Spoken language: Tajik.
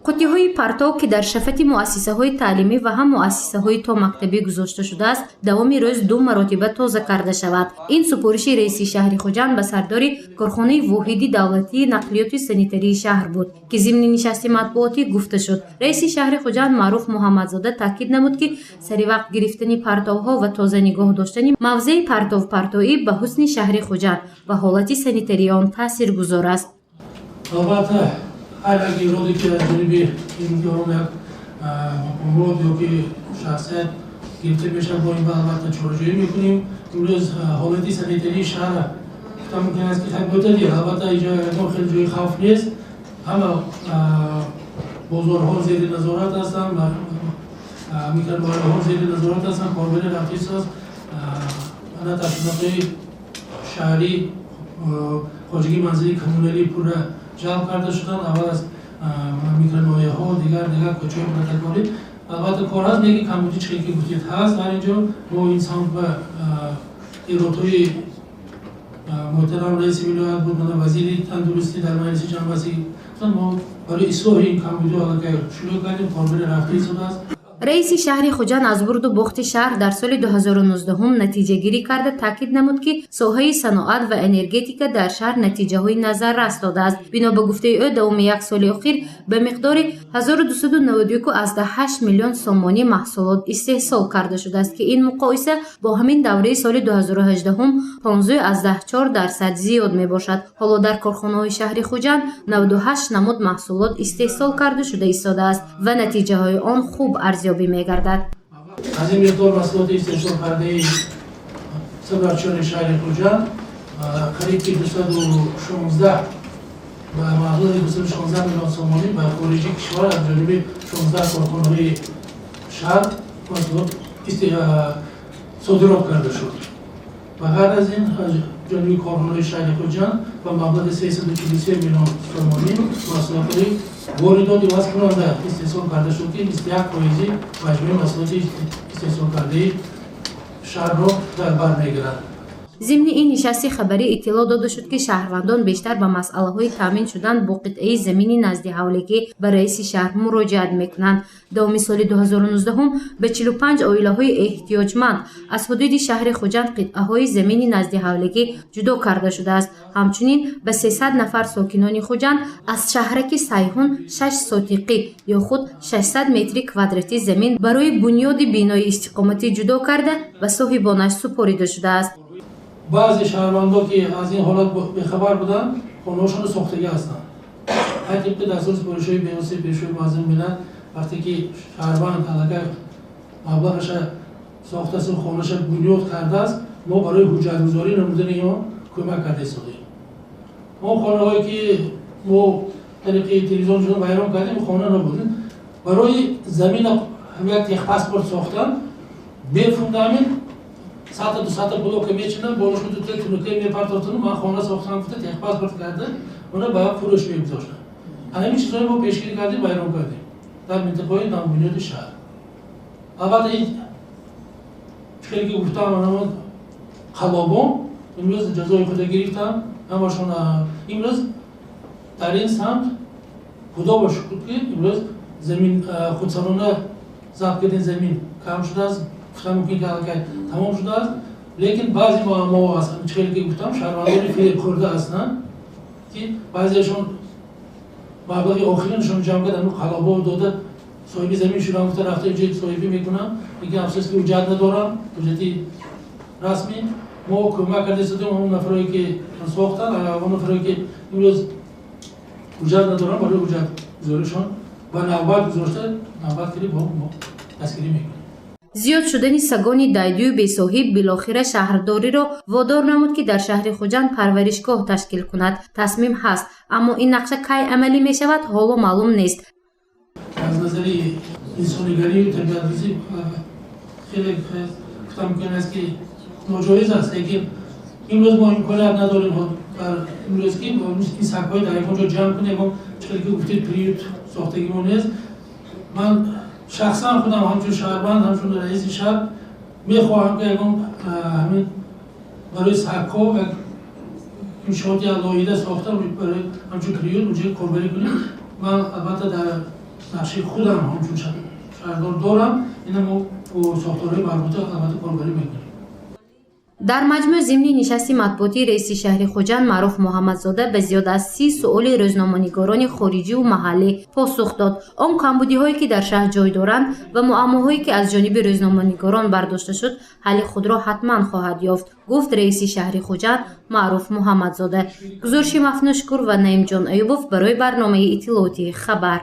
қуттиҳои партов ки дар шафати муассисаҳои таълимӣ ва ҳам муассисаҳои то мактабӣ гузошта шудааст давоми рӯз 2 маротиба тоза карда шавад. Ин супориши раиси шаҳри Хуҷанд ба сардори корхонаи воҳиди давлатии нақлиёти санитарии шаҳр буд ки зимни нишасти матбуотӣ гуфта шуд. Раиси шаҳри Хуҷанд Маъруф Муҳаммадзода таъкид намуд ки саривақт гирифтани партовҳо ва тоза нигоҳ доштани мавзеи партовпартоӣ ба ҳусни шаҳри Хуҷанд ва ҳолати санитарии он таъсиргузор аст. هر اگه ایرادی که از جانب این یاران یک امراض یا که شخصیت گرفته بشن با این البته چاره‌جویی میکنیم. امروز حالتی سانیتری شهر گفتم ممکن است که خیلی بهتره. البته اینجا خیلی جای خوف نیست. همه بازارها زیر نظارت هستن و میکروبیولها زیر نظارت هستن. کاربر رفتیس است. انا تشکیلات شهری خواجگی منزلی کمونالی پور جلب کرده شدن. اول از میکروبیولها دیگر کوچه‌های پرتکاری. البته کار هست میگه کمبودی چیزی که گفتید هست. در اینجا ما انسان به ایرادهای محترم رئیس ولایت بود و وزیر تندرستی در مجلس جمعیتی ما برای اصلاح این کمبودی حالا که شروع کردیم. کاربر رفتی شده است. раиси шаҳри Хуҷанд аз бурду бохти шаҳр дар соли 2019 натиҷагирӣ карда таъкид намуд ки соҳаи саноат ва энергетика дар шаҳр натиҷаҳои назаррас додааст. бино ба гуфтаи ӯ давоми як соли охир ба миқдори 1291.8 миллион сомонӣ маҳсулот истеҳсол карда шудааст ки ин муқоиса бо ҳамин давраи соли 2018 15.4% зиёд мебошад. ҳоло дар корхонаҳои шаҳри Хуҷанд 98 намуд маҳсулот истеҳсол карда шуда истодааст ва натиҷаҳои он хуб арзёбӣ мегардад. аз ин миқдор маҳсулоти истеҳсол кардаи сабарчони шаҳри Хуҷанд қариби 216 ба маблағи 216 миллион сомонӣ ба хориҷи кишвар аз ҷониби 16 корхонаҳои шаҳр маҳсулот содирот карда шуд. ва ғайр аз ин аз ҷониби корхонаҳои шаҳри Хуҷанд ба маблағи 343 миллион сомонӣ маҳсулотҳои воридоти васкунанда истеҳсол карда шуд ки 21% маҷмӯи маҳсулоти истеҳсол кардаи шаҳрро дар бар мегирад. ضمن این نشست خبری اطلاع داده شد که شهروندان بیشتر به مسئله‌های تامین شدن با قطعه زمینی نزد حولکی به رئیس شهر مراجعت می‌کنند. دوم سال 2019 به 45 عائله‌های احتیاجمند از حدود شهر خوجند قطعه‌های زمینی نزد حولکی جدا کرده شده است. همچنین به 300 نفر ساکنان خوجند از شهرک سیحون 6 ساتقی یا خود 600 متر کوادراتی زمین برای بنیاد بینای استقامتی جدا کرده و صاحبانش سپرده شده است. بعضی شهروندان که از این حالت بی‌خبر بودند خانه‌هاشون ساختگی هستند. حتی در اساس پروژه بی‌واسطه پیشروی معظم ملت وقتی که شهروند علاقه مبلغش ساخته است و خانه‌اش بنیاد کرده است ما برای حجت‌گذاری نمودن اینا کمک کرده سازیم. ما خانه‌هایی که ما طریق تلویزیون شون بیان کردیم خانه نبودن برای زمین یک تخ پاسپورت ساختن به فوندامنت ساعت دو ساعت بلوک میچینن بالاش تو تکنیکی میپردازن من خانه ساختم گفته تخ پاسپورت کرده اونا باید فروش میگذاشتن. همین چیزایی ما پیشگیری کردیم بیان کردیم در منطقه‌های نامبنیاد شهر. البته این خیلی که گفتم من خلابان امروز جزای خود گرفتم همشون امروز در این سمت خدا با شکر که امروز زمین خودسرانه ضبط کردن زمین کم شده است گفتم که تمام شده است لیکن بعضی ما هستن خیلی که گفتم شهروندان فریب خورده هستن که بعضیشون مبلغ آخرینشون جمع کردن خلابا داده صاحب زمین شدن گفته رفته اینجا صاحبی میکنم میگه افسوس که حجت ندارم حجتی رسمی ما کمک کرده شدیم اون نفرایی که ساختن اون نفرایی که امروز حجت ندارن برای حجت گذاریشون و نوبت گذاشته نوبت کلی با ما دستگیری میکنیم. زیاد شدن سگان دایدوی بی‌صاحب بالاخره شهرداری را وادار نمود که در شهر خوجند پرورشگاه تشکیل کند. تصمیم هست اما این نقشه کی عملی می شود حالا معلوم نیست. از نظر انسانیگری و طبیعت‌ریزی خیلی گفتم ممکن است که ناجایز است لیکن امروز ما امکانات نداریم امروز که این سگ‌های در اینجا جمع کنیم و چیزی که گفتید پریود ساختگیمون نیست. من شخصا خودم همچون شهروند همچون رئیس شهر میخواهم که همین برای سگ‌ها و انشاءاتی علایده ساخته برای همچون پریود اونجا کاربری کنیم. من البته در نقشه خودم همچون شهردار دارم. اینا ما با ساختارهای مربوطه البته کاربری میکنیم. در مجموع ضمن نشست مطبوعاتی رئیس شهر خوجند معروف محمدزاده به زیاد از 30 سؤال روزنامه‌نگاران خارجی و محلی پاسخ داد. آن کمبودی‌هایی که در شهر جای دارند و معماهایی که از جانب روزنامه‌نگاران برداشته شد حل خود را حتما خواهد یافت، گفت رئیس شهر خوجند معروف محمدزاده. گزارش مفنوشکور و نعیم جان ایوبов برای برنامه اطلاعاتی خبر.